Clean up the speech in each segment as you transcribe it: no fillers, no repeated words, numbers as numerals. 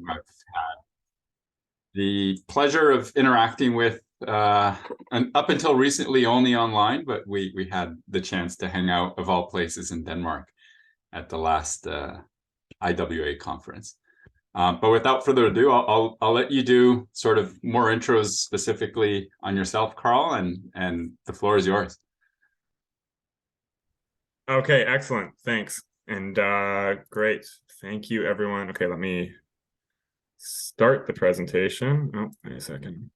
I've had the pleasure of interacting with, and up until recently only online, but we had the chance to hang out, of all places, in Denmark at the last IWA conference. But without further ado, I'll let you do sort of more intros specifically on yourself, Karl, and the floor is yours. Okay, excellent. Thanks. And great. Thank you, everyone. Okay, let me start the presentation. Oh, wait a second.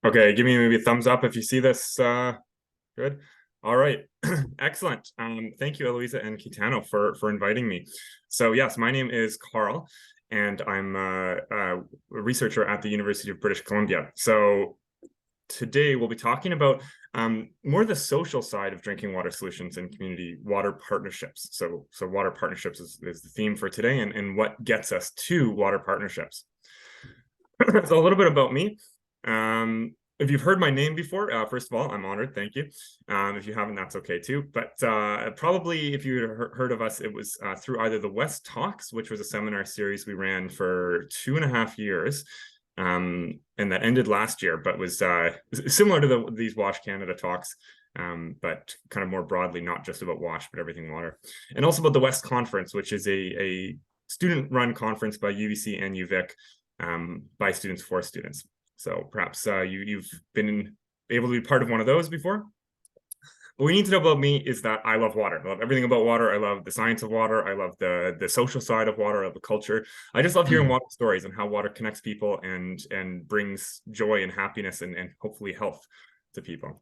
Okay, give me maybe a thumbs up if you see this. Good. All right. Excellent. Thank you, Eloisa and Kitano, for inviting me. So yes, my name is Karl, and I'm a researcher at the University of British Columbia. So today we'll be talking about more the social side of drinking water solutions and community water partnerships. So water partnerships is the theme for today, and what gets us to water partnerships. So a little bit about me. If you've heard my name before, first of all, I'm honored. Thank you. If you haven't, that's okay too. But probably if you heard of us, it was through either the West Talks, which was a seminar series we ran for 2.5 years. And that ended last year, but was similar to these WASH Canada talks, but kind of more broadly, not just about WASH, but everything water. And also about the West Conference, which is a student-run conference by UBC and UVic, by students for students. So perhaps you've been able to be part of one of those before. What we need to know about me is that I love water. I love everything about water. I love the science of water. I love the social side of water, of the culture. I just love hearing water stories and how water connects people and brings joy and happiness and hopefully health to people.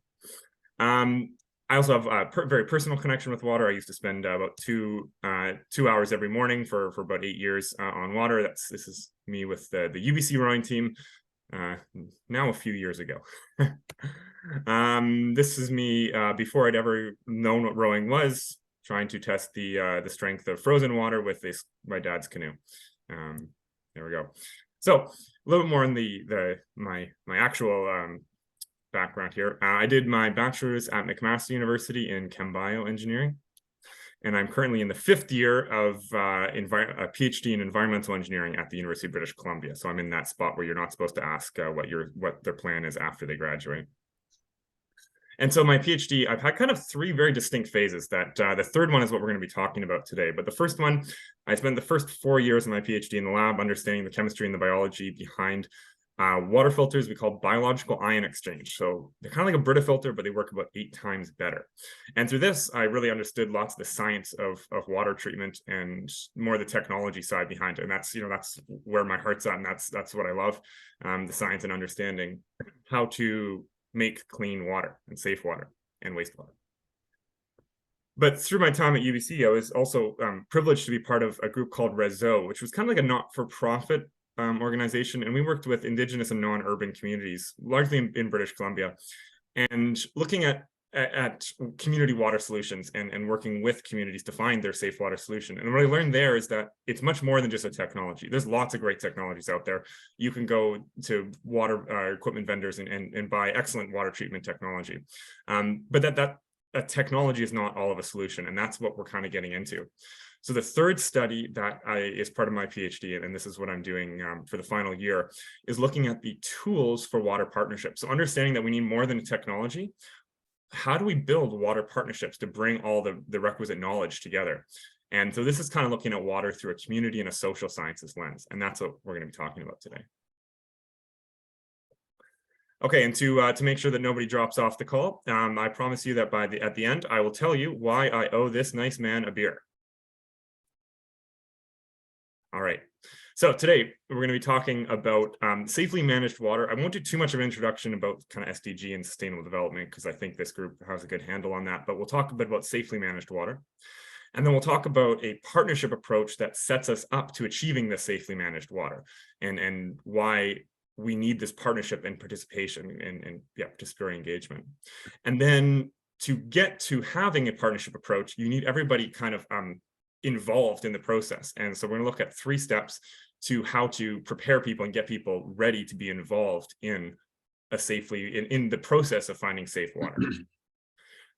I also have a very personal connection with water. I used to spend about two hours every morning for about 8 years on water. This is me with the UBC rowing team. Now a few years ago. This is me before I'd ever known what rowing was, trying to test the strength of frozen water with my dad's canoe. There we go. So a little bit more on my actual background here. I did my bachelor's at McMaster University in Chem Bio Engineering. And I'm currently in the 5th year of a PhD in environmental engineering at the University of British Columbia. So I'm in that spot where you're not supposed to ask what their plan is after they graduate. And so my PhD, I've had kind of 3 very distinct phases. That the third one is what we're going to be talking about today. But the first one, I spent the first 4 years of my PhD in the lab understanding the chemistry and the biology behind water filters we call biological ion exchange. So they're kind of like a Brita filter, but they work about 8 times better. And through this, I really understood lots of the science of water treatment and more the technology side behind it. And that's where my heart's at, and that's what I love, the science and understanding how to make clean water and safe water and wastewater. But through my time at UBC, I was also privileged to be part of a group called Réseau, which was kind of like a not-for-profit organization, and we worked with Indigenous and non-urban communities, largely in British Columbia, and looking at community water solutions and working with communities to find their safe water solution. And what I learned there is that it's much more than just a technology. There's lots of great technologies out there. You can go to water equipment vendors and buy excellent water treatment technology, but that technology is not all of a solution, and that's what we're kind of getting into. So the third study that is part of my PhD, and this is what I'm doing for the final year, is looking at the tools for water partnerships. So understanding that we need more than technology, how do we build water partnerships to bring all the requisite knowledge together? And so this is kind of looking at water through a community and a social sciences lens, and that's what we're going to be talking about today. Okay, and to make sure that nobody drops off the call, I promise you that at the end, I will tell you why I owe this nice man a beer. All right, so today we're going to be talking about safely managed water. I won't do too much of an introduction about kind of SDG and sustainable development, because I think this group has a good handle on that, but we'll talk a bit about safely managed water. And then we'll talk about a partnership approach that sets us up to achieving the safely managed water, and why we need this partnership and participation and participatory engagement. And then to get to having a partnership approach, you need everybody kind of involved in the process. And so we're going to look at 3 steps to how to prepare people and get people ready to be involved in the process of finding safe water.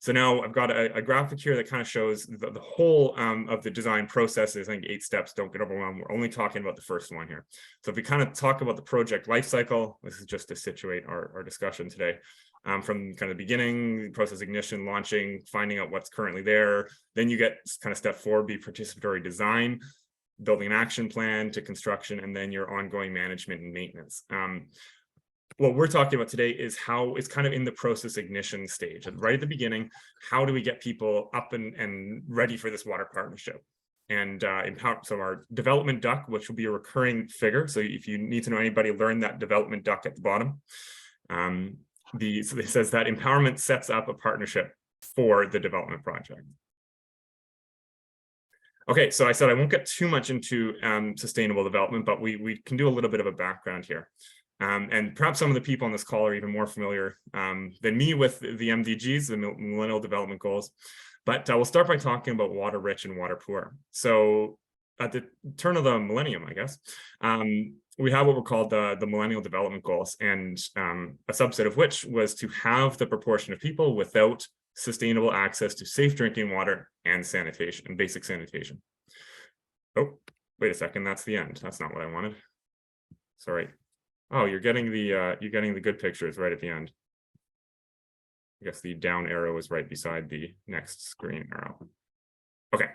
So now I've got a graphic here that kind of shows the whole of the design processes. I think 8 steps, don't get overwhelmed. We're only talking about the first one here. So if we kind of talk about the project lifecycle, this is just to situate our discussion today. From kind of the beginning, process ignition, launching, finding out what's currently there. Then you get kind of step 4, be participatory design, building an action plan to construction, and then your ongoing management and maintenance. What we're talking about today is how it's kind of in the process ignition stage. And right at the beginning, how do we get people up and ready for this water partnership? And so our development duck, which will be a recurring figure. So if you need to know anybody, learn that development duck at the bottom. So it says that empowerment sets up a partnership for the development project. Okay, so I said I won't get too much into sustainable development, but we can do a little bit of a background here. And perhaps some of the people on this call are even more familiar than me with the MDGs, the Millennial Development Goals. But we'll start by talking about water rich and water poor. So at the turn of the millennium, I guess, we have what were called the Millennial Development Goals, and a subset of which was to have the proportion of people without sustainable access to safe drinking water and sanitation and basic sanitation. Oh, wait a second, that's the end. That's not what I wanted. Sorry. Oh, you're getting the good pictures right at the end. I guess the down arrow is right beside the next screen arrow. Okay.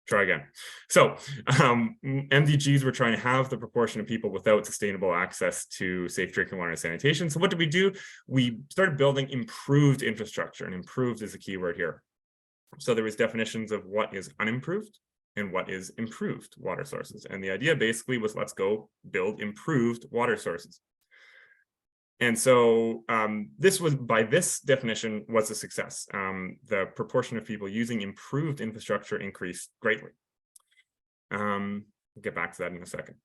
Try again. So MDGs were trying to have the proportion of people without sustainable access to safe drinking water and sanitation. So what did we do? We started building improved infrastructure, and improved is the key word here. So there was definitions of what is unimproved and what is improved water sources. And the idea basically was, let's go build improved water sources. And so this was, by this definition, was a success. The proportion of people using improved infrastructure increased greatly. We'll get back to that in a second.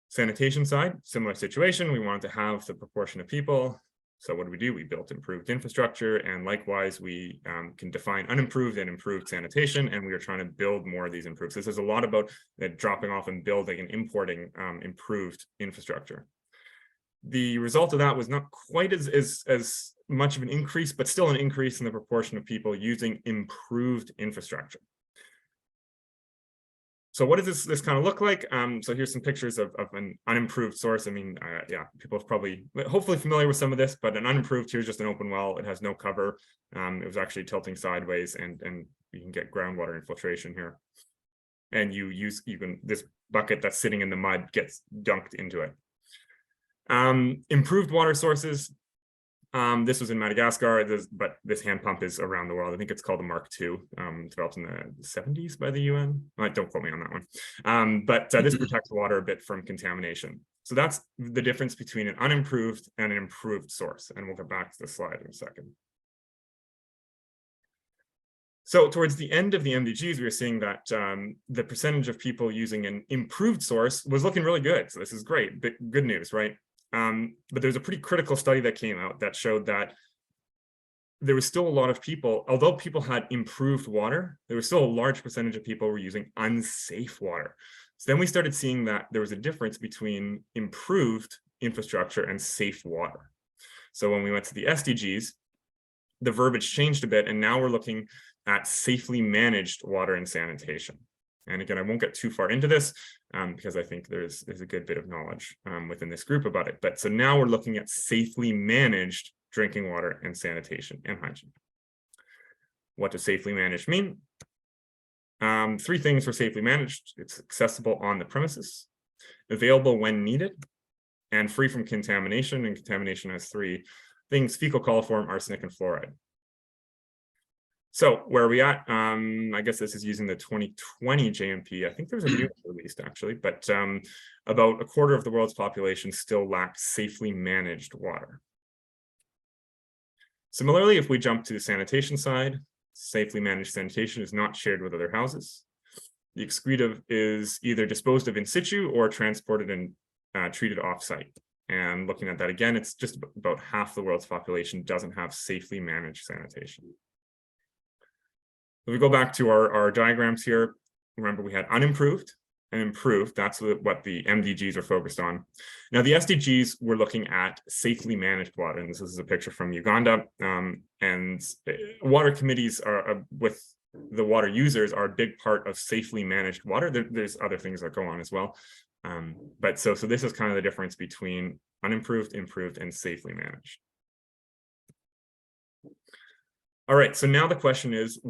Sanitation side, similar situation. We wanted to have the proportion of people. So what do? We built improved infrastructure, and likewise, we can define unimproved and improved sanitation, and we are trying to build more of these improved. So this is a lot about dropping off and building and importing improved infrastructure. The result of that was not quite as much of an increase, but still an increase in the proportion of people using improved infrastructure. So what does this kind of look like? So here's some pictures of an unimproved source. I mean, yeah, people are probably hopefully familiar with some of this, but an unimproved, here's just an open well. It has no cover. It was actually tilting sideways, and you can get groundwater infiltration here. And this bucket that's sitting in the mud gets dunked into it. Improved water sources. This was in Madagascar, but this hand pump is around the world. I think it's called the Mark II, developed in the 70s by the UN. Don't quote me on that one. But this protects water a bit from contamination. So that's the difference between an unimproved and an improved source. And we'll get back to the slide in a second. So towards the end of the MDGs, we were seeing that the percentage of people using an improved source was looking really good. So this is great, but good news, right? But there's a pretty critical study that came out that showed that there was still a lot of people, although people had improved water, there was still a large percentage of people who were using unsafe water. So then we started seeing that there was a difference between improved infrastructure and safe water. So when we went to the SDGs, the verbiage changed a bit, and now we're looking at safely managed water and sanitation. And again, I won't get too far into this because I think there's a good bit of knowledge within this group about it. But so now we're looking at safely managed drinking water and sanitation and hygiene. What does safely managed mean? 3 things for safely managed. It's accessible on the premises, available when needed, and free from contamination. And contamination has 3 things: fecal coliform, arsenic, and fluoride. So where are we at? I guess this is using the 2020 JMP. I think there's a new one released actually, but about a quarter of the world's population still lacks safely managed water. Similarly, if we jump to the sanitation side, safely managed sanitation is not shared with other houses. The excreta is either disposed of in situ or transported and treated off-site. And looking at that again, it's just about half the world's population doesn't have safely managed sanitation. If we go back to our diagrams here, remember we had unimproved, and improved. That's what the MDGs are focused on. Now, the SDGs were looking at safely managed water, and this is a picture from Uganda. And water committees are with the water users are a big part of safely managed water. There's other things that go on as well. But so this is kind of the difference between unimproved, improved, and safely managed. All right, so now the question is,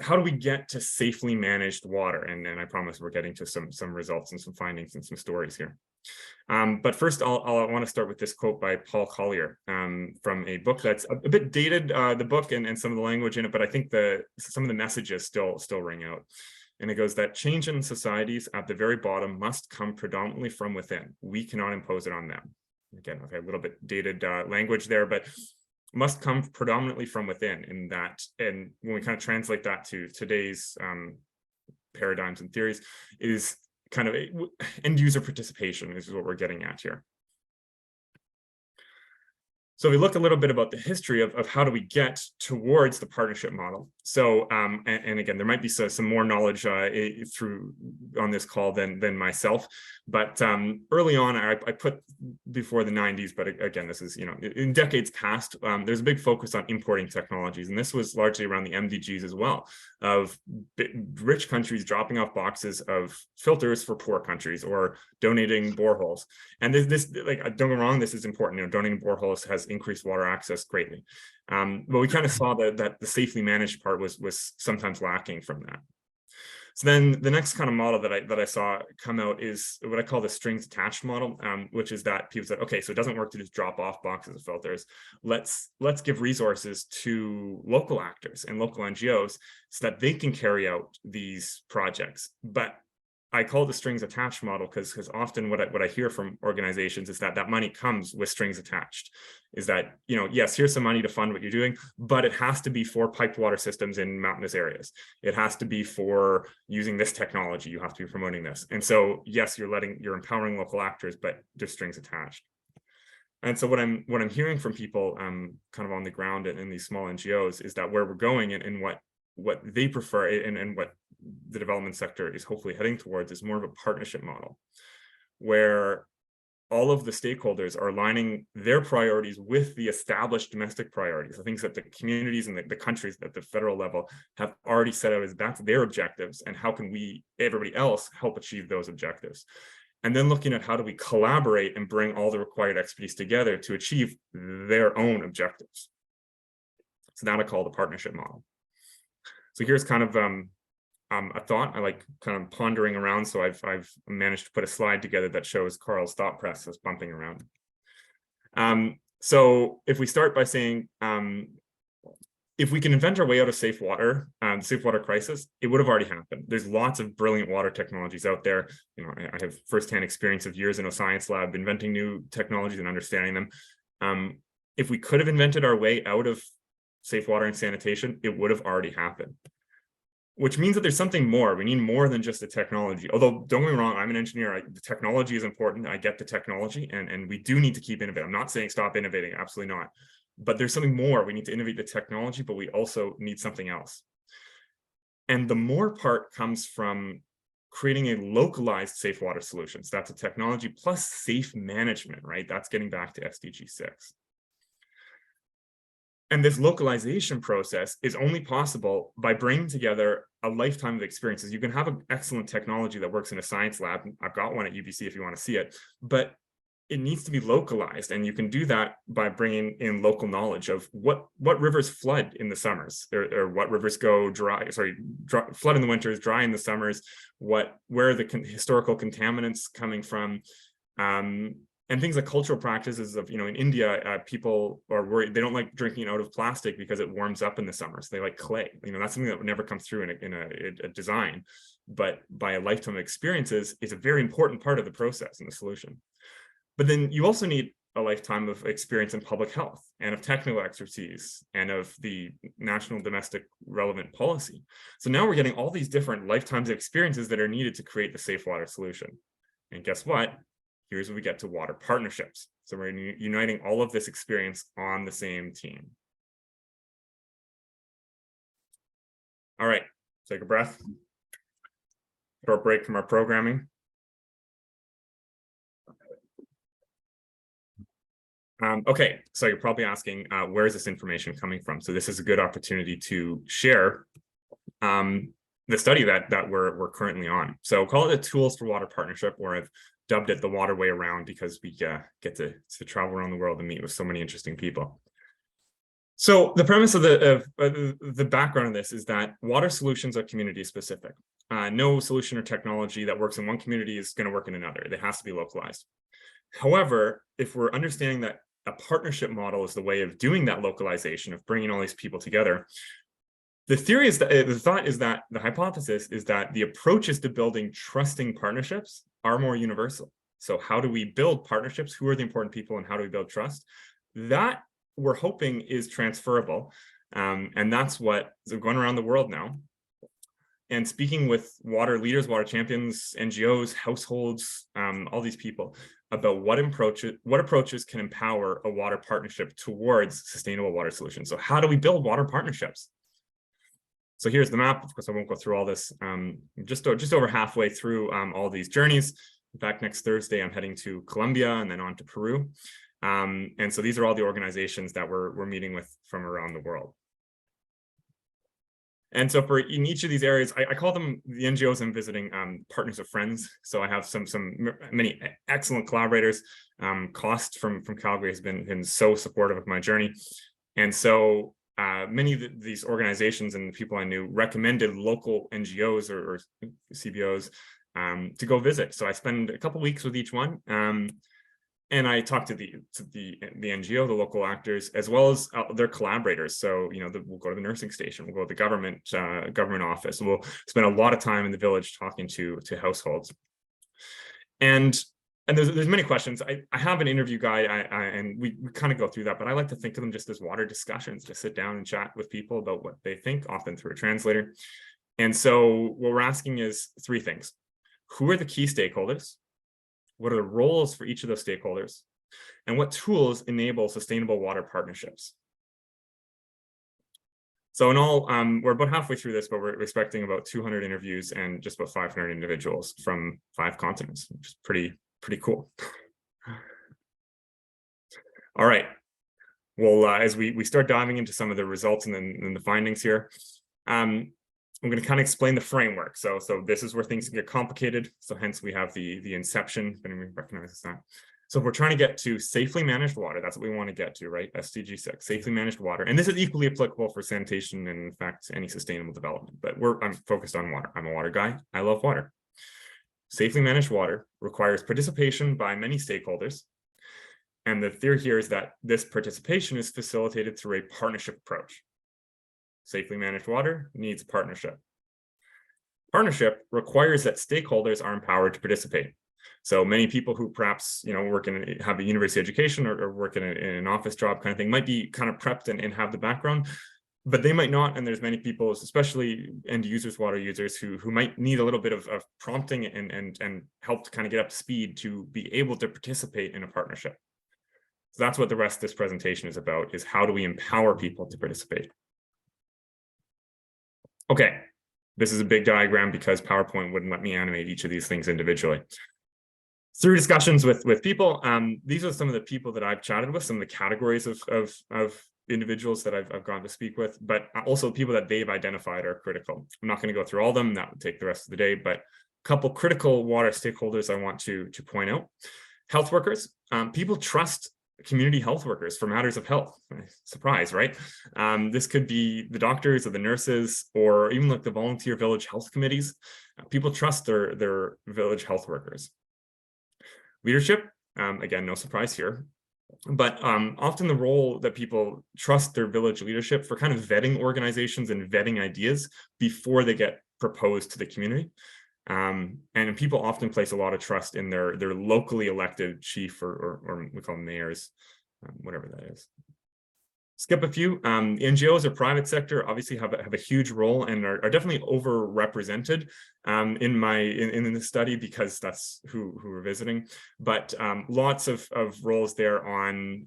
how do we get to safely managed water? And I promise we're getting to some results and some findings and some stories here. But first, I want to start with this quote by Paul Collier from a book that's a bit dated, the book and some of the language in it, but I think some of the messages still ring out. And it goes that change in societies at the very bottom must come predominantly from within. We cannot impose it on them. Again, okay, a little bit dated language there, but must come predominantly from within in that. And when we kind of translate that to today's paradigms and theories, is kind of end user participation is what we're getting at here. So we look a little bit about the history of how do we get towards the partnership model. So, and again, there might be some more knowledge on this call than myself, but early on, I put before the 90s, but again, this is, in decades past, there's a big focus on importing technologies. And this was largely around the MDGs as well, of rich countries dropping off boxes of filters for poor countries or donating boreholes. And this like, don't get me wrong, this is important. Donating boreholes has increased water access greatly. But we kind of saw that the safely managed part was sometimes lacking from that. So then the next kind of model that I saw come out is what I call the strings attached model, which is that people said, okay, so it doesn't work to just drop off boxes of filters. Let's give resources to local actors and local NGOs so that they can carry out these projects. But I call it the strings attached model because often what I hear from organizations is that money comes with strings attached. Is that, yes, here's some money to fund what you're doing, but it has to be for piped water systems in mountainous areas. It has to be for using this technology. You have to be promoting this. And so, yes, you're empowering local actors, but there's strings attached. And so what I'm hearing from people kind of on the ground in these small NGOs is that where we're going and what they prefer and what the development sector is hopefully heading towards is more of a partnership model where all of the stakeholders are aligning their priorities with the established domestic priorities, the things that the communities and the countries at the federal level have already set out as that's their objectives, and how can we, everybody else, help achieve those objectives. And then looking at how do we collaborate and bring all the required expertise together to achieve their own objectives. So that I call the partnership model. So here's kind of a thought I like kind of pondering around. So I've managed to put a slide together that shows Karl's thought process bumping around. So if we start by saying, if we can invent our way out of safe water, the safe water crisis, it would have already happened. There's lots of brilliant water technologies out there. I have firsthand experience of years in a science lab inventing new technologies and understanding them. If we could have invented our way out of safe water and sanitation, it would have already happened. Which means that there's something more. We need more than just the technology. Although, don't get me wrong, I'm an engineer. The technology is important. I get the technology, and we do need to keep innovating. I'm not saying stop innovating, absolutely not. But there's something more. We need to innovate the technology, but we also need something else. And the more part comes from creating a localized safe water solutions. That's a technology plus safe management, right? That's getting back to SDG 6. And this localization process is only possible by bringing together a lifetime of experiences. You can have an excellent technology that works in a science lab. I've got one at UBC if you want to see it, but it needs to be localized. And you can do that by bringing in local knowledge of what rivers flood in the summers, or what rivers go dry, flood in the winters, dry in the summers, where are the historical contaminants coming from, and things like cultural practices of, in India, people are worried, they don't like drinking out of plastic because it warms up in the summer. So they like clay. That's something that would never come through in a design, but by a lifetime of experiences, it's a very important part of the process and the solution. But then you also need a lifetime of experience in public health and of technical expertise and of the national domestic relevant policy. So now we're getting all these different lifetimes of experiences that are needed to create the safe water solution. And guess what? Here's where we get to water partnerships. So we're uniting all of this experience on the same team. All right, take a breath. short break from our programming. Okay, so you're probably asking, where is this information coming from? So this is a good opportunity to share the study that we're currently on. So call it the Tools for Water Partnership, or I've dubbed it the Waterway Around, because we get to travel around the world and meet with so many interesting people. So the premise of the background of this is that water solutions are community specific. No solution or technology that works in one community is going to work in another. It has to be localized. However, if we're understanding that a partnership model is the way of doing that localization, of bringing all these people together, the theory is that the hypothesis is that the approaches to building trusting partnerships are more universal. So how do we build partnerships? Who are the important people, and how do we build trust? That we're hoping is transferable. And that's what is going around the world now. And speaking with water leaders, water champions, NGOs, households, all these people about what approaches can empower a water partnership towards sustainable water solutions. So how do we build water partnerships? So here's the map. Of course, I won't go through all this. Just over halfway through all these journeys. In fact, next Thursday, I'm heading to Colombia and then on to Peru. And so these are all the organizations that we're meeting with from around the world. And so in each of these areas, I call them the NGOs I'm visiting partners of friends. So I have many excellent collaborators. Cost from Calgary has been so supportive of my journey. And so many of these organizations and people I knew recommended local NGOs or CBOs to go visit. So I spend a couple weeks with each one. And I talked to the NGO, the local actors, as well as their collaborators. So, we'll go to the nursing station, we'll go to the government office, we'll spend a lot of time in the village talking to households. And there's many questions. I have an interview guide, and we kind of go through that, but I like to think of them just as water discussions, just sit down and chat with people about what they think, often through a translator. And so what we're asking is three things. Who are the key stakeholders? What are the roles for each of those stakeholders? And what tools enable sustainable water partnerships? So in all, we're about halfway through this, but we're expecting about 200 interviews and just about 500 individuals from 5 continents, which is pretty cool. All right. Well, as we start diving into some of the results and then the findings here, I'm going to kind of explain the framework. So this is where things get complicated. So hence we have the inception, if anyone recognizes that. So if we're trying to get to safely managed water, that's what we want to get to, right? SDG 6, safely managed water. And this is equally applicable for sanitation and, in fact, any sustainable development. But I'm focused on water. I'm a water guy. I love water. Safely managed water requires participation by many stakeholders. And the theory here is that this participation is facilitated through a partnership approach. Safely managed water needs partnership. Partnership requires that stakeholders are empowered to participate. So many people who perhaps have a university education or work in an office job kind of thing might be kind of prepped and have the background, but they might not. And there's many people, especially end users, water users, who might need a little bit of prompting and help to kind of get up to speed to be able to participate in a partnership. So that's what the rest of this presentation is about, is how do we empower people to participate? Okay, this is a big diagram because PowerPoint wouldn't let me animate each of these things individually. Through discussions with people, these are some of the people that I've chatted with, some of the categories of individuals that I've gone to speak with, but also people that they've identified are critical. I'm not going to go through all of them, that would take the rest of the day, but a couple critical water stakeholders I want to point out. Health workers, people trust community health workers for matters of health. Surprise, right? This could be the doctors or the nurses, or even like the volunteer village health committees. People trust their village health workers. Leadership, again, no surprise here, but often the role that people trust their village leadership for kind of vetting organizations and vetting ideas before they get proposed to the community. And people often place a lot of trust in their locally elected chief or we call them mayors, whatever that is. Skip a few. NGOs or private sector obviously have a huge role and are definitely overrepresented in the study, because that's who we're visiting. But lots of roles there on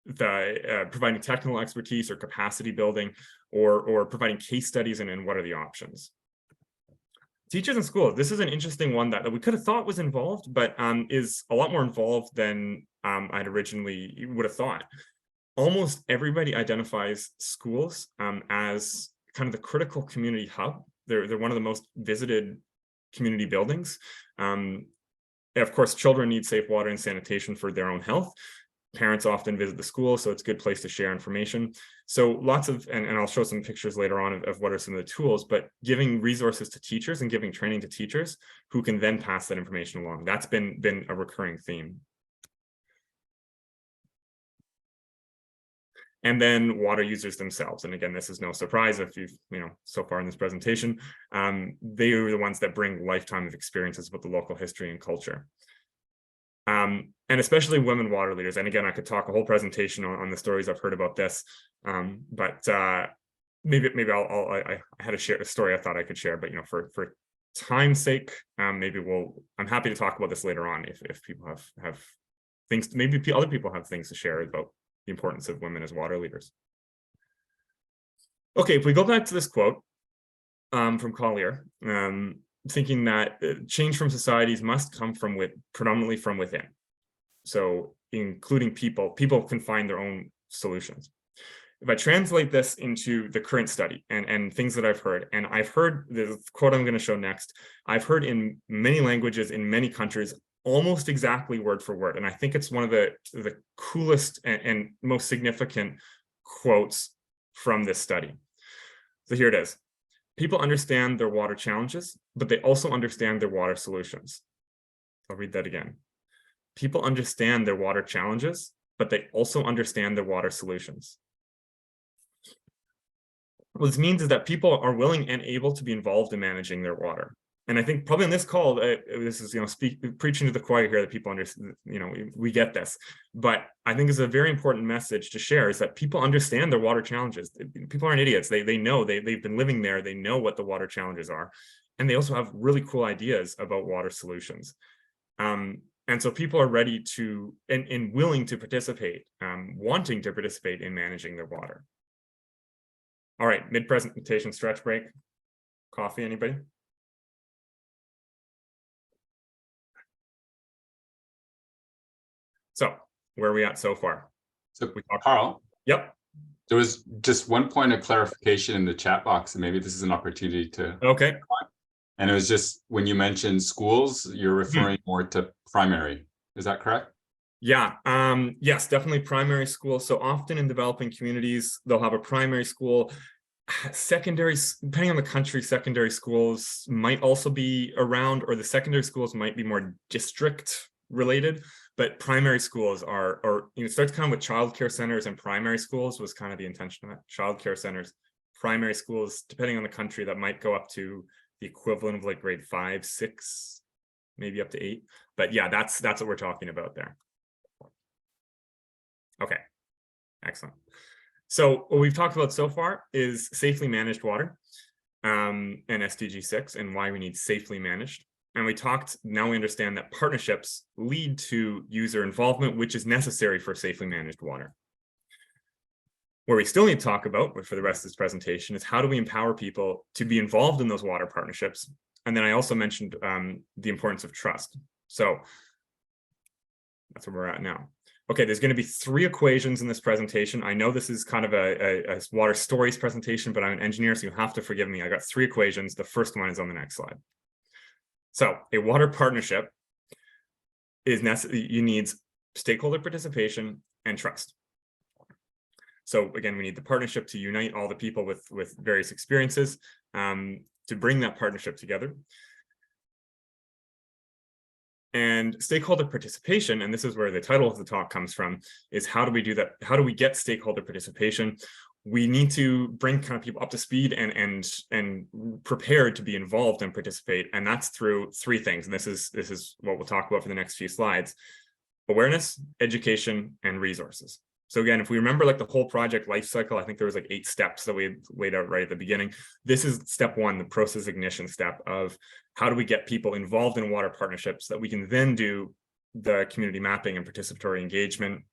providing technical expertise or capacity building, or providing case studies and what are the options. teachers in schools. This is an interesting one that we could have thought was involved, but is a lot more involved than I'd originally would have thought. Almost everybody identifies schools as kind of the critical community hub. They're one of the most visited community buildings. Of course, children need safe water and sanitation for their own health. Parents often visit the school, so it's a good place to share information. So lots of, and I'll show some pictures later on of what are some of the tools, but giving resources to teachers and giving training to teachers who can then pass that information along. That's been a recurring theme. And then water users themselves. And again, this is no surprise if you've, so far in this presentation, they are the ones that bring lifetime of experiences with the local history and culture. And especially women water leaders. And again, I could talk a whole presentation on the stories I've heard about this. But maybe I had a story I thought I could share, but for time's sake, I'm happy to talk about this later on if people have things, maybe other people have things to share about the importance of women as water leaders. Okay, if we go back to this quote from Collier, thinking that change from societies must come predominantly from within. So including people can find their own solutions. If I translate this into the current study and things that I've heard, and I've heard the quote I'm going to show next, I've heard in many languages, in many countries, almost exactly word for word. And I think it's one of the coolest and most significant quotes from this study. So here it is. People understand their water challenges, but they also understand their water solutions. I'll read that again. People understand their water challenges, but they also understand their water solutions. What this means is that people are willing and able to be involved in managing their water. And I think probably on this call, this is preaching to the choir here that people understand, we get this. But I think it's a very important message to share is that people understand their water challenges. People aren't idiots. They know, they've been living there. They know what the water challenges are. And they also have really cool ideas about water solutions. And so people are ready to and willing to participate, wanting to participate in managing their water. All right, mid-presentation stretch break. Coffee, anybody? So where are we at so far? So Karl, yep. There was just one point of clarification in the chat box, and maybe this is an opportunity to. Okay. And it was just when you mentioned schools, you're referring more to primary. Is that correct? Yeah. Yes, definitely primary school. So often in developing communities, they'll have a primary school. Secondary, depending on the country, secondary schools might also be around, or the secondary schools might be more district related. But primary schools it starts kind of with childcare centers, and primary schools was kind of the intention of that. Childcare centers, primary schools, depending on the country, that might go up to the equivalent of like grade 5, 6, maybe up to 8. But yeah, that's what we're talking about there. Okay, excellent. So what we've talked about so far is safely managed water and SDG 6 and why we need safely managed. And now we understand that partnerships lead to user involvement, which is necessary for safely managed water. Where we still need to talk about for the rest of this presentation is how do we empower people to be involved in those water partnerships? And then I also mentioned the importance of trust. So that's where we're at now. Okay, there's going to be 3 equations in this presentation. I know this is kind of a water stories presentation, but I'm an engineer, so you have to forgive me. I got 3 equations. The first one is on the next slide. So a water partnership is necessary. You need stakeholder participation and trust. So again, we need the partnership to unite all the people with various experiences to bring that partnership together. And stakeholder participation, and this is where the title of the talk comes from, is how do we do that? How do we get stakeholder participation? We need to bring kind of people up to speed and prepared to be involved and participate. And that's through 3 things. And this is what we'll talk about for the next few slides: awareness, education, and resources. So again, if we remember like the whole project life cycle, I think there was like 8 steps that we laid out right at the beginning. This is step 1, the process ignition step of how do we get people involved in water partnerships that we can then do the community mapping and participatory engagement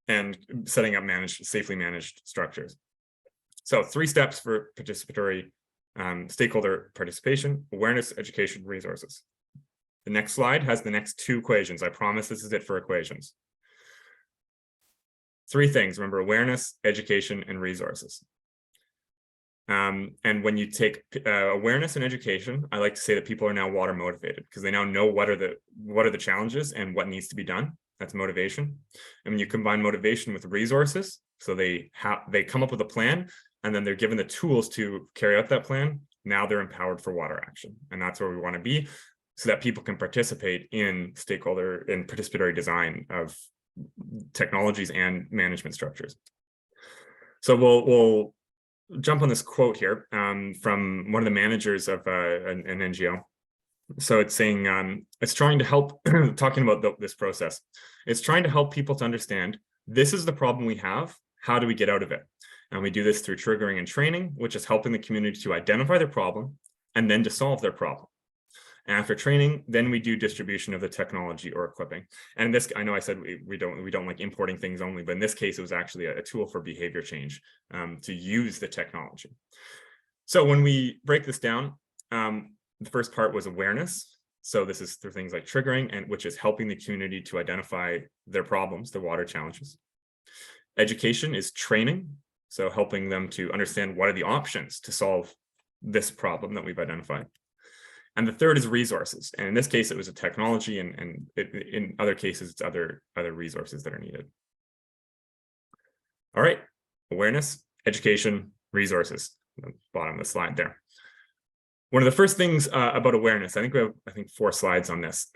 and setting up safely managed structures. So 3 steps for participatory stakeholder participation, awareness, education, resources. The next slide has the next 2 equations. I promise this is it for equations. 3 things, remember: awareness, education, and resources. And when you take awareness and education, I like to say that people are now water motivated because they now know what are the challenges and what needs to be done. That's motivation. And when you combine motivation with resources, so they come up with a plan, and then they're given the tools to carry out that plan. Now they're empowered for water action, and that's where we want to be, so that people can participate in participatory design of technologies and management structures. So we'll jump on this quote here from one of the managers of an NGO. So it's saying, it's trying to help, talking about this process, it's trying to help people to understand, this is the problem we have, how do we get out of it? And we do this through triggering and training, which is helping the community to identify their problem and then to solve their problem. After training, then we do distribution of the technology or equipping. And this, I know I said we don't like importing things only, but in this case, it was actually a tool for behavior change to use the technology. So when we break this down, the first part was awareness. So this is through things like triggering, and which is helping the community to identify their problems, their water challenges. Education is training, so helping them to understand what are the options to solve this problem that we've identified. And the third is resources. And in this case, it was a technology, and in other cases, it's other resources that are needed. All right, awareness, education, resources, the bottom of the slide there. One of the first things about awareness, I think we have 4 slides on this,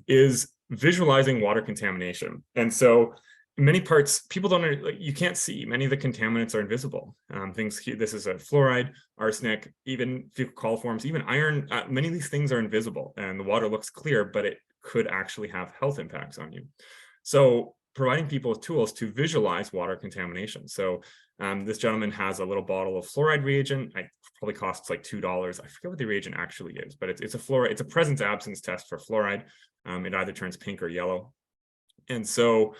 is visualizing water contamination. And so in many parts, people don't, you can't see. Many of the contaminants are invisible. This is a fluoride, arsenic, even fecal coliforms, even iron. Many of these things are invisible, and the water looks clear, but it could actually have health impacts on you. So providing people with tools to visualize water contamination. So this gentleman has a little bottle of fluoride reagent. It probably costs like $2. I forget what the reagent actually is, but it's a fluoride. It's a presence absence test for fluoride. It either turns pink or yellow. And so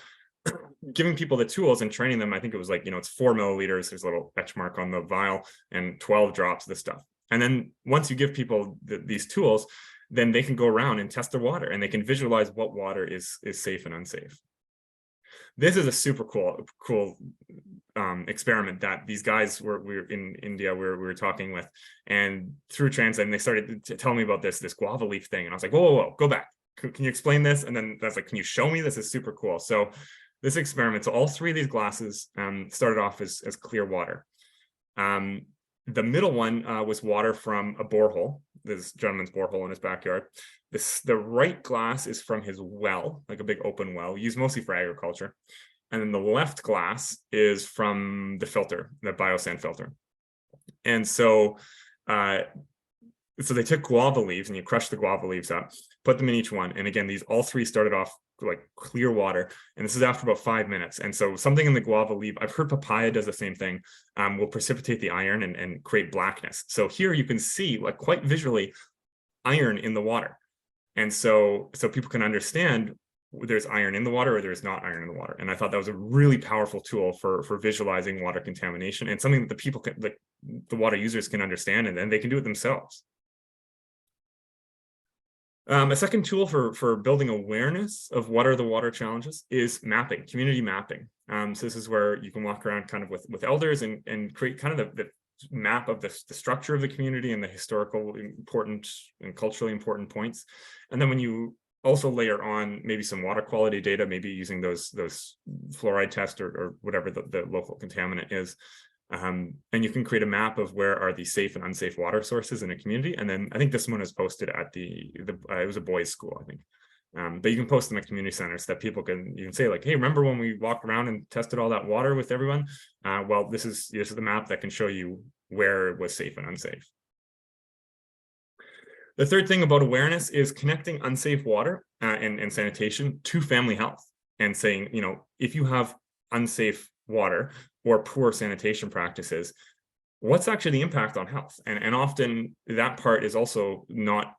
giving people the tools and training them, I think it was like, it's 4 milliliters. There's a little etch mark on the vial and 12 drops of this stuff. And then once you give people these tools, then they can go around and test their water, and they can visualize what water is safe and unsafe. This is a super cool experiment that these guys were in India. We were talking with, and through translating, they started to tell me about this guava leaf thing, and I was like, whoa, go back. Can you explain this? And then I was like, can you show me? This is super cool. So this experiment, so all 3 of these glasses started off as clear water. The middle one was water from a borehole, this gentleman's borehole in his backyard. The right glass is from his well, like a big open well, used mostly for agriculture. And then the left glass is from the filter, the biosand filter. And so they took guava leaves, and you crush the guava leaves up, put them in each one. And again, these all 3 started off like clear water, and this is after about 5 minutes. And so something in the guava leaf, I've heard papaya does the same thing, will precipitate the iron and create blackness. So here you can see, like, quite visually, iron in the water. And so people can understand there's iron in the water or there's not iron in the water. And I thought that was a really powerful tool for visualizing water contamination, and something that the people can, the water users can understand, and then they can do it themselves. A second tool for building awareness of what are the water challenges is mapping, community mapping. So this is where you can walk around kind of with elders and create kind of the map of the structure of the community and the historical important and culturally important points. And then when you also layer on maybe some water quality data, maybe using those fluoride tests or whatever the local contaminant is, and you can create a map of where are the safe and unsafe water sources in a community. And then I think this one is posted at it was a boys' school, I think. But you can post them at community centers so that you can say, like, hey, remember when we walked around and tested all that water with everyone? Well, this is the map that can show you where it was safe and unsafe. The third thing about awareness is connecting unsafe water and sanitation to family health, and saying, if you have unsafe water or poor sanitation practices, what's actually the impact on health? And often that part is also not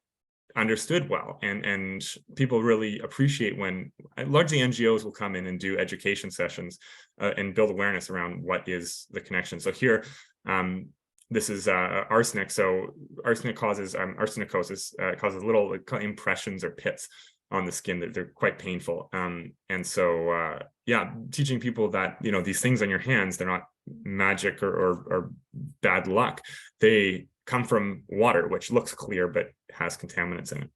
understood well, and people really appreciate when largely NGOs will come in and do education sessions and build awareness around what is the connection. So here this is arsenic. So arsenic causes arsenicosis, causes little impressions or pits on the skin that they're quite painful. And so, yeah, teaching people that, you know, these things on your hands, they're not magic or bad luck. They come from water, which looks clear, but has contaminants in it.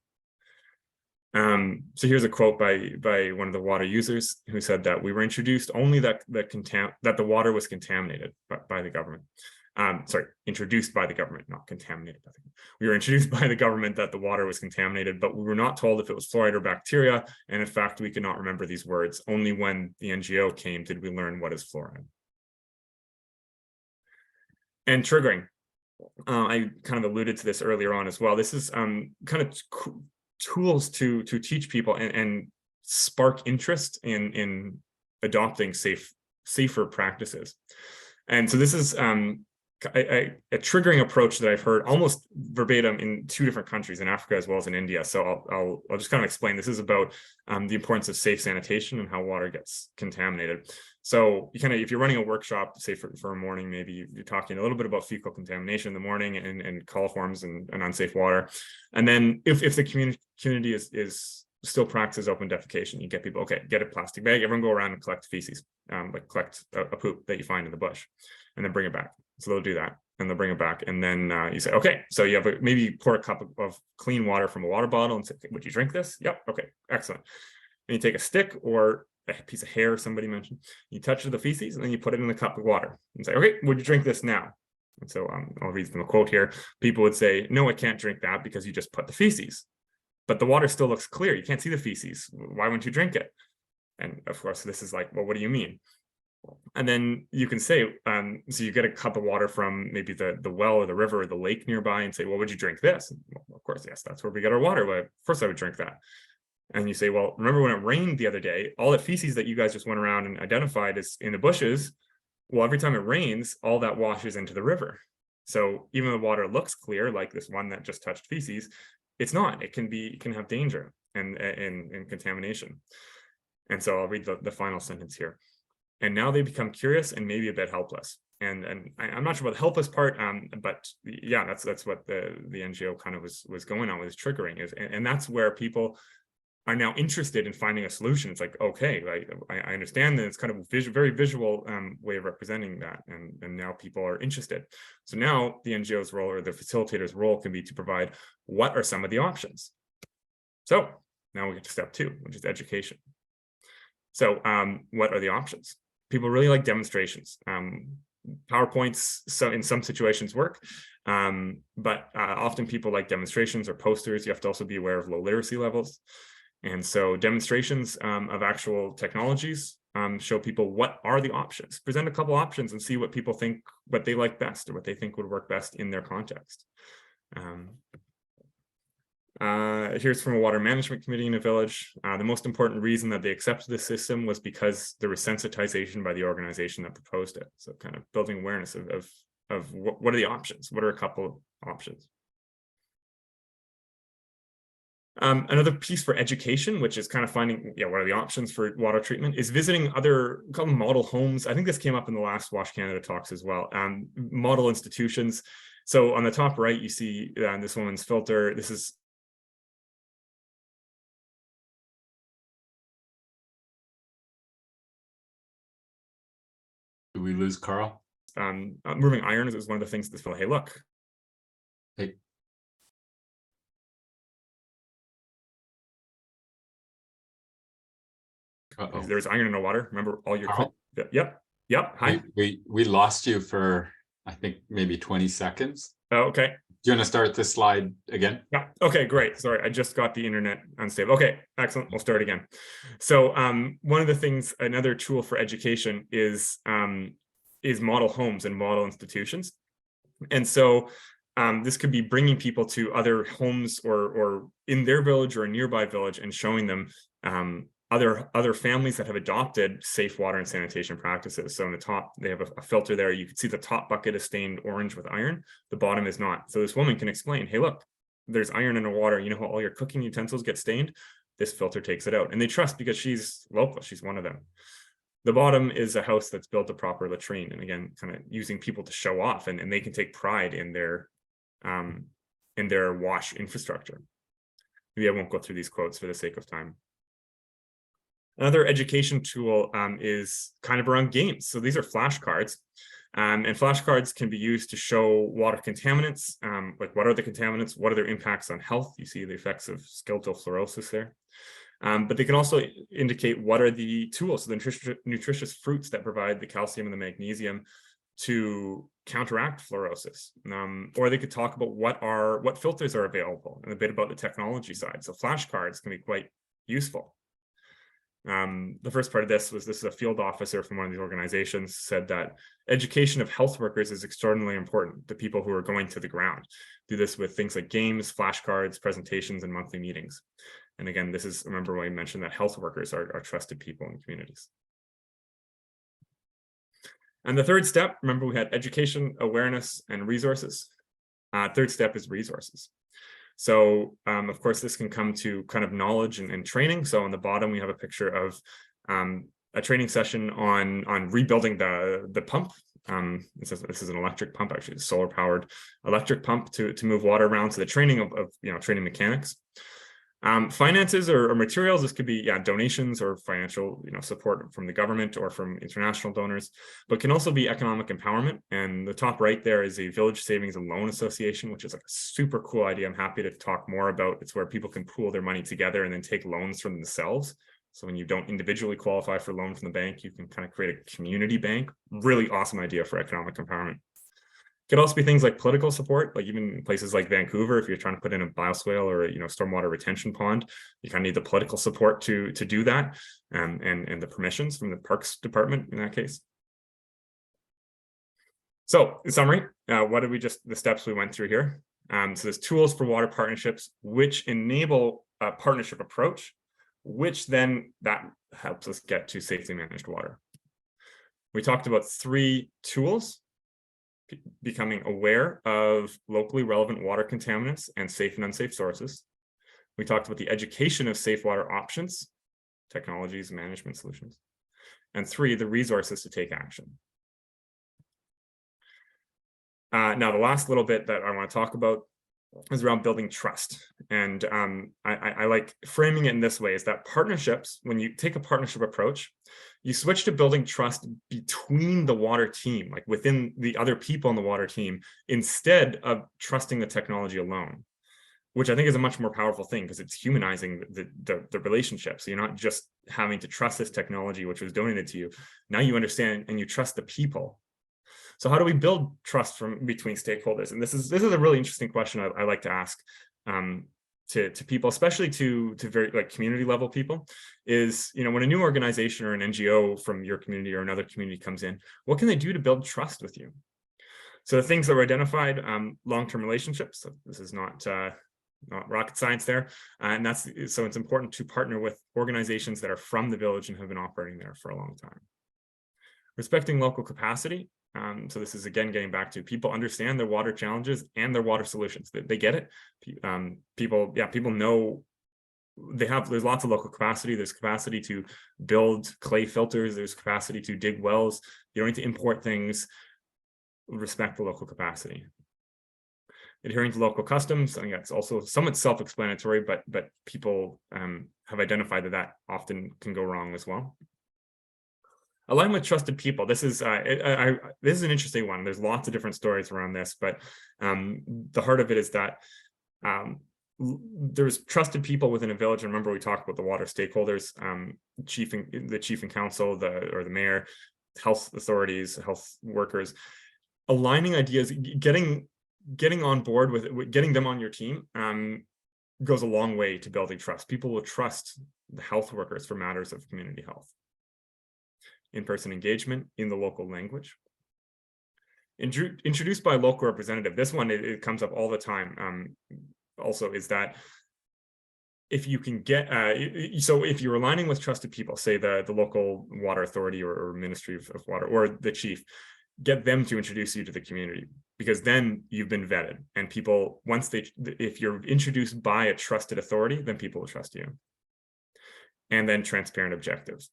So here's a quote by one of the water users who said that we were introduced only that the water was contaminated by the government. Sorry, introduced by the government, not contaminated by the government. We were introduced by the government that the water was contaminated, but we were not told if it was fluoride or bacteria. And in fact, we could not remember these words. Only when the NGO came did we learn what is fluoride. And triggering. I kind of alluded to this earlier on as well. This is kind of tools to teach people and spark interest in adopting safer practices. And so this is a triggering approach that I've heard almost verbatim in 2 different countries, in Africa as well as in India. So I'll just kind of explain. This is about the importance of safe sanitation and how water gets contaminated. So you kind of, if you're running a workshop, say for a morning, maybe you're talking a little bit about fecal contamination in the morning and coliforms and unsafe water. And then if the community is still practices open defecation, you get people, okay, get a plastic bag, everyone go around and collect feces, like collect a poop that you find in the bush, and then bring it back. So they'll do that and they'll bring it back. And then you say, okay, so you have maybe pour a cup of clean water from a water bottle and say, okay, would you drink this? Yep. Okay, excellent. And you take a stick or a piece of hair, somebody mentioned, you touch the feces and then you put it in the cup of water and say, okay, would you drink this now? And so I'll read them a quote here. People would say, no, I can't drink that because you just put the feces, but the water still looks clear. You can't see the feces. Why wouldn't you drink it? And of course, this is like, well, what do you mean? And then you can say, so you get a cup of water from maybe the well or the river or the lake nearby and say, well, would you drink this? Well, of course, yes, that's where we get our water. Well, of course I would drink that. And you say, well, remember when it rained the other day, all the feces that you guys just went around and identified as in the bushes, well, every time it rains, all that washes into the river. So even though the water looks clear, like this one that just touched feces, it's not. It can have danger and contamination. And so I'll read the final sentence here. And now they become curious and maybe a bit helpless. And I'm not sure about the helpless part, but yeah, that's what the NGO kind of was going on with triggering is, and that's where people are now interested in finding a solution. It's like, okay, like I understand that it's kind of very visual way of representing that, and now people are interested. So now the NGO's role or the facilitator's role can be to provide what are some of the options. So now we get to step 2, which is education. So what are the options? People really like demonstrations. PowerPoints, so in some situations work, but often people like demonstrations or posters. You have to also be aware of low literacy levels. And so demonstrations of actual technologies show people what are the options. Present a couple options and see what people think, what they like best or what they think would work best in their context. Here's from a water management committee in a village. The most important reason that they accepted this system was because there was sensitization by the organization that proposed it. So kind of building awareness of what are the options? What are a couple of options? Another piece for education, which is kind of finding, what are the options for water treatment, is visiting other model homes. I think this came up in the last Wash Canada talks as well. Model institutions. So on the top right, you see this woman's filter. This is Did we lose Karl? moving iron is one of the things that's hey, look. Hey. There's iron in the water. Remember all your Karl? Yep. Hi. We lost you for I think maybe 20 seconds. Oh, okay. Do you want to start this slide again? Yeah. Okay, great. Sorry, I just got the internet unstable. Okay, excellent. We'll start again. So one of the things, another tool for education is model homes and model institutions. And so this could be bringing people to other homes or in their village or a nearby village and showing them other families that have adopted safe water and sanitation practices. So in the top, they have a filter there. You can see the top bucket is stained orange with iron. The bottom is not. So this woman can explain, hey, look, there's iron in the water. You know how all your cooking utensils get stained? This filter takes it out. And they trust because she's local. She's one of them. The bottom is a house that's built a proper latrine, and again, kind of using people to show off, and they can take pride in their wash infrastructure. Maybe I won't go through these quotes for the sake of time. Another education tool is kind of around games. So these are flashcards, and flashcards can be used to show water contaminants, like what are the contaminants, what are their impacts on health. You see the effects of skeletal fluorosis there. But they can also indicate what are the tools, so the nutritious fruits that provide the calcium and the magnesium to counteract fluorosis. Or they could talk about what filters are available and a bit about the technology side. So flashcards can be quite useful. The first part of this is a field officer from one of these organizations said that education of health workers is extraordinarily important to people who are going to the ground. Do this with things like games, flashcards, presentations, and monthly meetings. And again, this is, remember when I mentioned that health workers are trusted people in communities. And the third step, remember we had education, awareness, and resources. Third step is resources. So of course, this can come to kind of knowledge and training. So on the bottom, we have a picture of a training session on rebuilding the pump. This is an electric pump, actually, solar powered electric pump to move water around. So the training of training mechanics. Finances or materials, this could be donations or financial support from the government or from international donors, but can also be economic empowerment. And the top right there is a Village Savings and Loan Association, which is like a super cool idea. I'm happy to talk more about. It's where people can pool their money together and then take loans from themselves. So when you don't individually qualify for a loan from the bank, you can kind of create a community bank. Really awesome idea for economic empowerment. Could also be things like political support, like even in places like Vancouver, if you're trying to put in a bioswale or stormwater retention pond, you kind of need the political support to do that, and the permissions from the Parks Department in that case. So in summary, what did the steps we went through here? So there's tools for water partnerships, which enable a partnership approach, which then that helps us get to safely managed water. We talked about 3 tools: becoming aware of locally relevant water contaminants and safe and unsafe sources. We talked about the education of safe water options, technologies, management solutions. And 3, the resources to take action. Now, the last little bit that I want to talk about is around building trust. And I like framing it in this way, is that partnerships, when you take a partnership approach, you switch to building trust between the water team, like within the other people on the water team, instead of trusting the technology alone, which I think is a much more powerful thing because it's humanizing the relationship. So you're not just having to trust this technology, which was donated to you. Now you understand and you trust the people. So how do we build trust between stakeholders? And this is a really interesting question I like to ask to people, especially to very community level people, is when a new organization or an NGO from your community or another community comes in, what can they do to build trust with you? So the things that were identified: long-term relationships. So this is not rocket science there, and so it's important to partner with organizations that are from the village and have been operating there for a long time. Respecting local capacity. So this is again getting back to people understand their water challenges and their water solutions. They get it. People know there's lots of local capacity. There's capacity to build clay filters. There's capacity to dig wells. You don't need to import things. Respect the local capacity. Adhering to local customs. I think that's also somewhat self-explanatory, but people have identified that often can go wrong as well. Align with trusted people. This is an interesting one. There's lots of different stories around this, but the heart of it is that there's trusted people within a village. And remember, we talked about the water stakeholders, the chief and council, or the mayor, health authorities, health workers, aligning ideas, getting on board with getting them on your team goes a long way to building trust. People will trust the health workers for matters of community health. In-person engagement in the local language. Introduced by a local representative. This one, it comes up all the time. Also, is that if you can get, so if you're aligning with trusted people, say the local water authority or Ministry of Water or the chief, get them to introduce you to the community, because then you've been vetted, and people, if you're introduced by a trusted authority, then people will trust you. And then transparent objectives.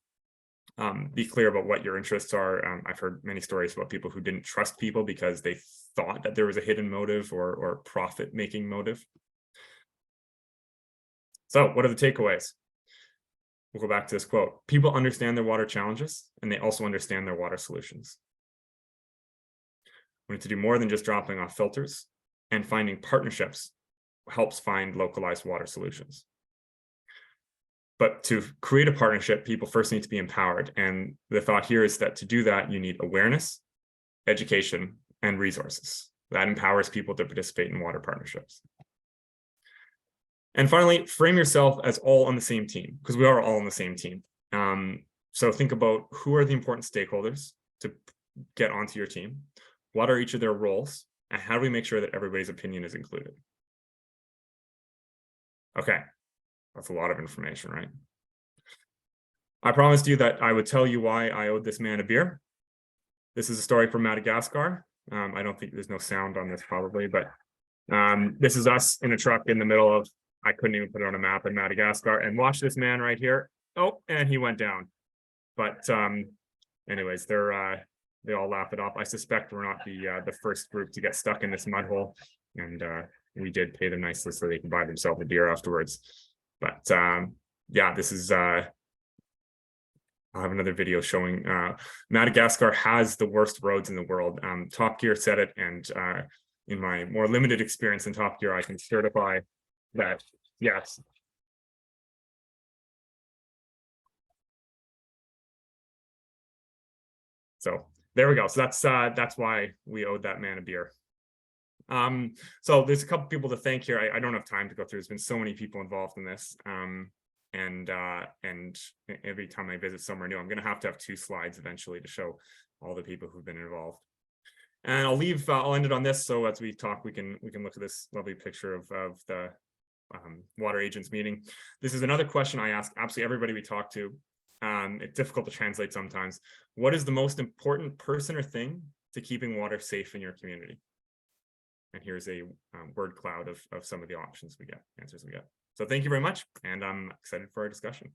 Be clear about what your interests are. I've heard many stories about people who didn't trust people because they thought that there was a hidden motive or profit-making motive. So what are the takeaways? We'll go back to this quote. People understand their water challenges, and they also understand their water solutions. We need to do more than just dropping off filters, and finding partnerships helps find localized water solutions. But to create a partnership, people first need to be empowered. And the thought here is that to do that, you need awareness, education, and resources. That empowers people to participate in water partnerships. And finally, frame yourself as all on the same team, because we are all on the same team. So think about who are the important stakeholders to get onto your team, what are each of their roles, and how do we make sure that everybody's opinion is included? Okay, that's a lot of information, right? I promised you that I would tell you why I owed this man a beer. This is a story from Madagascar. I don't think there's no sound on this probably, but this is us in a truck in the middle of, I couldn't even put it on a map in Madagascar, and watch this man right here. Oh, and he went down. But anyways, they all laugh it off. I suspect we're not the first group to get stuck in this mud hole, and we did pay them nicely so they can buy themselves a beer afterwards. But yeah, this is I'll have another video showing Madagascar has the worst roads in the world. Top Gear said it, and in my more limited experience in Top Gear, I can certify that, yes. So there we go. So that's why we owed that man a beer. So there's a couple people to thank here. I don't have time to go through. There's been so many people involved in this. And every time I visit somewhere new, I'm going to have 2 slides eventually to show all the people who've been involved. And I'll end it on this. So as we talk, we can look at this lovely picture of the water agents meeting. This is another question I ask absolutely everybody we talk to. It's difficult to translate sometimes. What is the most important person or thing to keeping water safe in your community? And here's a word cloud of some of the options we get, answers we get. So thank you very much, and I'm excited for our discussion.